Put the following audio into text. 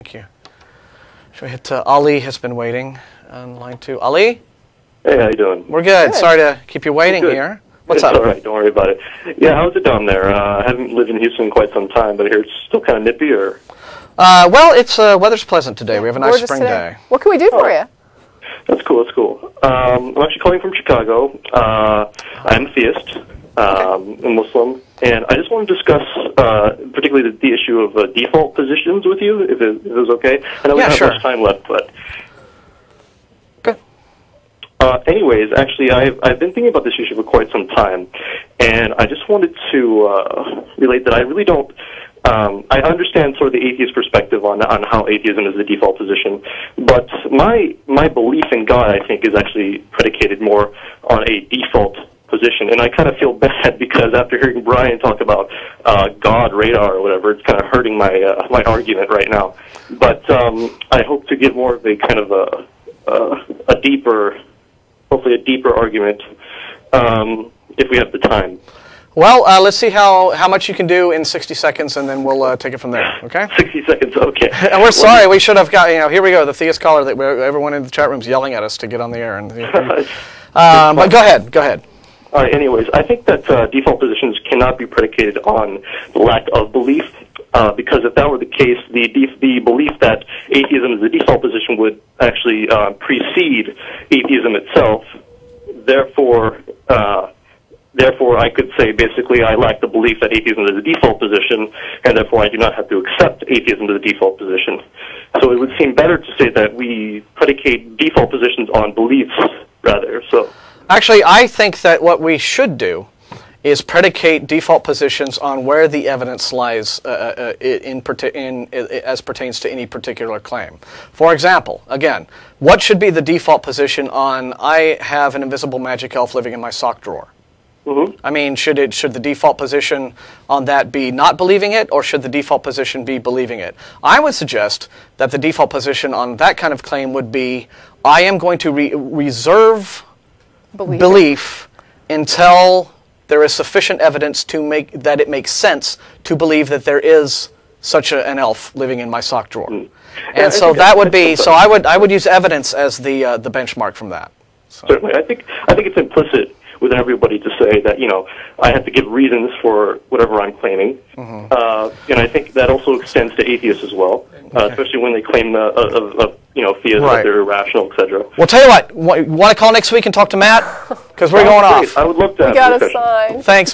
Thank you. Should we hit Ali has been waiting on line 2. Ali? Hey, how you doing? We're good. Sorry to keep you waiting here. What's up? All right, don't worry about it. Yeah, how's it down there? I haven't lived in Houston in quite some time, but I hear it's still kind of nippy, or? Well, it's weather's pleasant today. We have a nice spring day. What can we do for you? That's cool, that's cool. I'm actually calling from Chicago. I'm a theist, a Muslim, and I just want to discuss particularly the issue of default positions with you, if it was okay. I know we don't have much time left, but... Good. Anyways, actually, I've been thinking about this issue for quite some time, and I just wanted to relate that I really don't... I understand sort of the atheist perspective on how atheism is the default position, but my belief in God, I think, is actually predicated more on a default position, and I kind of feel bad because after hearing Brian talk about God radar or whatever, it's kind of hurting my my argument right now. But I hope to give more of a kind of a deeper, hopefully a deeper argument if we have the time. Well, let's see how much you can do in 60 seconds, and then we'll take it from there, okay? 60 seconds, okay. And we're sorry, we should have got, here we go, the theist caller, that everyone in the chat room's yelling at us to get on the air. And, but go ahead. All right, anyways, I think that default positions cannot be predicated on the lack of belief, because if that were the case, the belief that atheism is the default position would actually precede atheism itself. Therefore, I could say basically I lack the belief that atheism is the default position, and therefore I do not have to accept atheism as the default position. So it would seem better to say that we predicate default positions on beliefs rather. So, actually, I think that what we should do is predicate default positions on where the evidence lies as pertains to any particular claim. For example, again, what should be the default position on I have an invisible magic elf living in my sock drawer? Mm-hmm. I mean, should the default position on that be not believing it, or should the default position be believing it? I would suggest that the default position on that kind of claim would be, I am going to reserve belief until there is sufficient evidence to make that it makes sense to believe that there is such an elf living in my sock drawer. Mm. And so that would be, so I would use evidence as the benchmark from that. So. Certainly, I think it's implicit with everybody to say that, I have to give reasons for whatever I'm claiming. Mm-hmm. And I think that also extends to atheists as well, especially when they claim theism, that they're irrational, etc. Well, tell you what, you want to call next week and talk to Matt? Because we're going off. I would love to have a sign. Thanks.